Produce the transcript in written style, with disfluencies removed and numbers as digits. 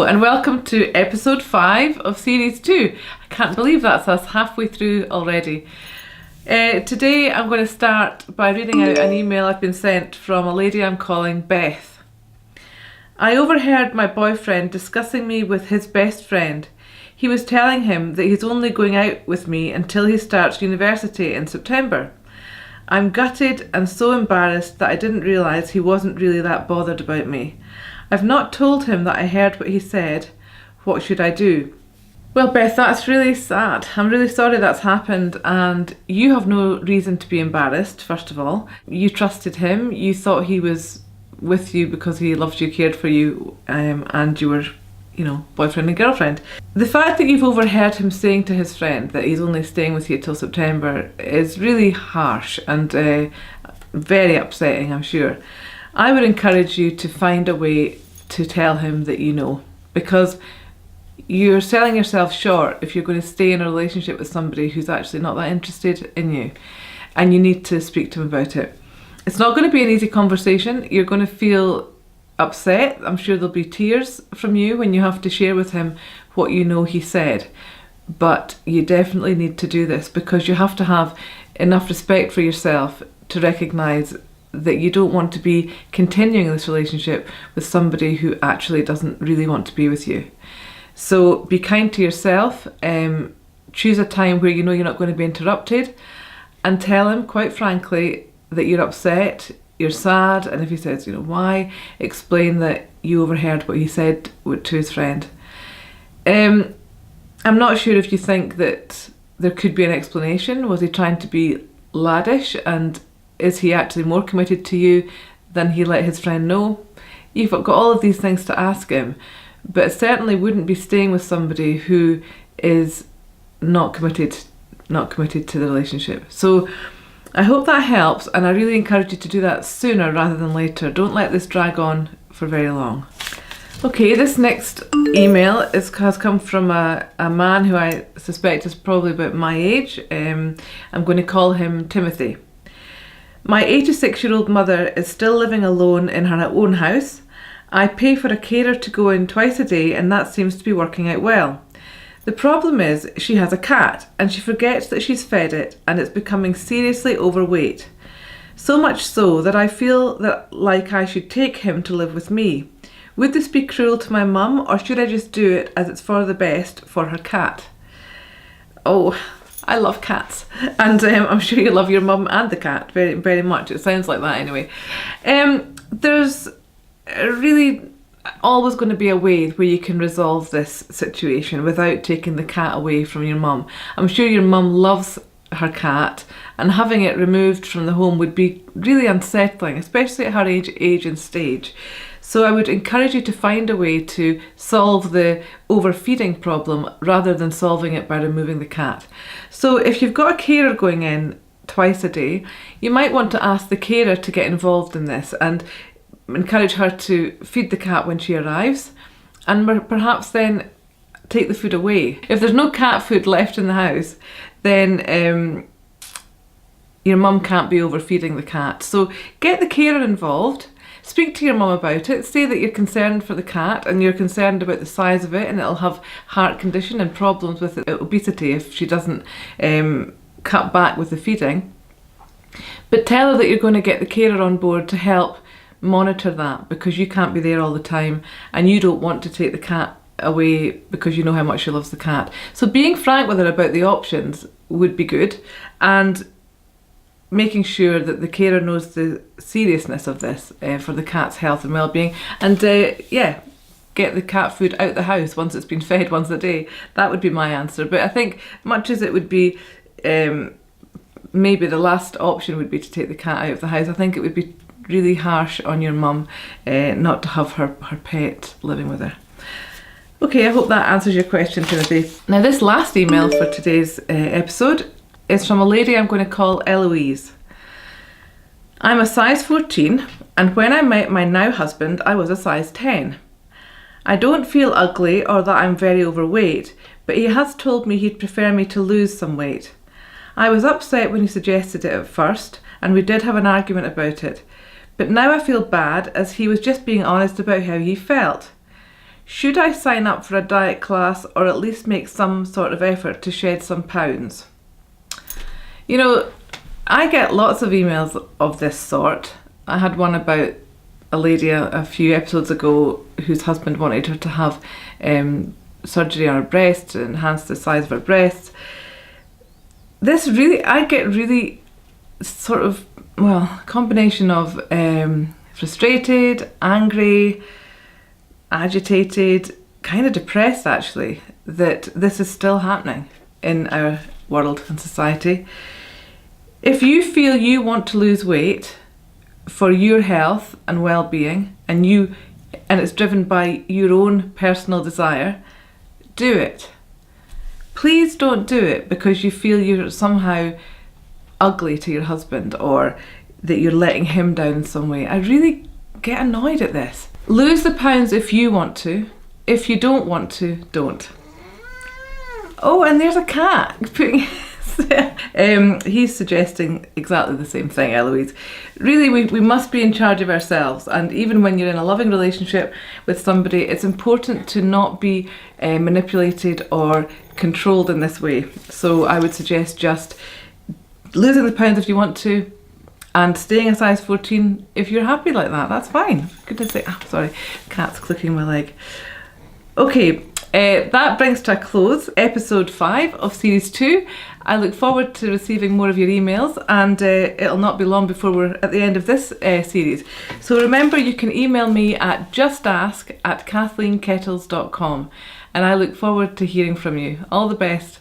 and welcome to episode 5 of series 2. I can't believe that's us halfway through already. Today I'm going to start by reading out an email I've been sent from a lady I'm calling Beth. I overheard my boyfriend discussing me with his best friend. He was telling him that he's only going out with me until he starts university in September. I'm gutted and so embarrassed that I didn't realise he wasn't really that bothered about me. I've not told him that I heard what he said. What should I do? Well, Beth, that's really sad. I'm really sorry that's happened, and you have no reason to be embarrassed, first of all. You trusted him. You thought he was with you because he loved you, cared for you, and you were, boyfriend and girlfriend. The fact that you've overheard him saying to his friend that he's only staying with you till September is really harsh and very upsetting, I'm sure. I would encourage you to find a way to tell him that you know, because you're selling yourself short if you're going to stay in a relationship with somebody who's actually not that interested in you, and you need to speak to him about it. It's not going to be an easy conversation. You're going to feel upset. I'm sure there'll be tears from you when you have to share with him what you know he said, but you definitely need to do this because you have to have enough respect for yourself to recognise that you don't want to be continuing this relationship with somebody who actually doesn't really want to be with you. So be kind to yourself, choose a time where you know you're not going to be interrupted, and tell him quite frankly that you're upset, you're sad, and if he says, why, explain that you overheard what he said to his friend. I'm not sure if you think that there could be an explanation. Was he trying to be laddish, and is he actually more committed to you than he let his friend know? You've got all of these things to ask him, but it certainly wouldn't be staying with somebody who is not committed to the relationship. So I hope that helps, and I really encourage you to do that sooner rather than later. Don't let this drag on for very long. Okay, this next email has come from a man who I suspect is probably about my age. I'm going to call him Timothy. My 86-year-old mother is still living alone in her own house. I pay for a carer to go in twice a day, and that seems to be working out well. The problem is she has a cat and she forgets that she's fed it, and it's becoming seriously overweight. So much so that I feel like I should take him to live with me. Would this be cruel to my mum, or should I just do it as it's for the best for her cat? Oh, I love cats, and I'm sure you love your mum and the cat very, very much. It sounds like that anyway. There's really always going to be a way where you can resolve this situation without taking the cat away from your mum. I'm sure your mum loves her cat, and having it removed from the home would be really unsettling, especially at her age and stage. So I would encourage you to find a way to solve the overfeeding problem rather than solving it by removing the cat. So if you've got a carer going in twice a day, you might want to ask the carer to get involved in this and encourage her to feed the cat when she arrives, and perhaps then take the food away. If there's no cat food left in the house, then your mum can't be overfeeding the cat. So get the carer involved. Speak to your mum about it. Say that you're concerned for the cat and you're concerned about the size of it, and it'll have heart condition and problems with obesity if she doesn't cut back with the feeding. But tell her that you're going to get the carer on board to help monitor that, because you can't be there all the time and you don't want to take the cat away because you know how much she loves the cat. So being frank with her about the options would be good, and making sure that the carer knows the seriousness of this for the cat's health and well-being, and get the cat food out the house once it's been fed once a day. That would be my answer. But I think much as it would be maybe the last option would be to take the cat out of the house, I think it would be really harsh on your mum not to have her pet living with her. Okay, I hope that answers your question, Timothy. Now, this last email for today's episode is from a lady I'm going to call Eloise. I'm a size 14, and when I met my now husband, I was a size 10. I don't feel ugly or that I'm very overweight, but he has told me he'd prefer me to lose some weight. I was upset when he suggested it at first, and we did have an argument about it. But now I feel bad, as he was just being honest about how he felt. Should I sign up for a diet class or at least make some sort of effort to shed some pounds? You know, I get lots of emails of this sort. I had one about a lady a few episodes ago whose husband wanted her to have surgery on her breast to enhance the size of her breasts. I get really sort of, combination of frustrated, angry, agitated, kind of depressed actually, that this is still happening in our world and society. If you feel you want to lose weight for your health and well-being, and it's driven by your own personal desire, do it. Please don't do it because you feel you're somehow ugly to your husband or that you're letting him down in some way. I really get annoyed at this. Lose the pounds if you want to. If you don't want to, don't. Oh, and there's a cat putting he's suggesting exactly the same thing, Eloise. Really, we must be in charge of ourselves, and even when you're in a loving relationship with somebody, it's important to not be manipulated or controlled in this way. So I would suggest just losing the pounds if you want to, and staying a size 14 if you're happy like that. That's fine. Goodness sake, sorry, cat's clicking my leg. Okay, that brings to a close episode 5 of series 2. I look forward to receiving more of your emails, and it'll not be long before we're at the end of this series. So remember, you can email me at justask@kathleenkettles.com, and I look forward to hearing from you. All the best.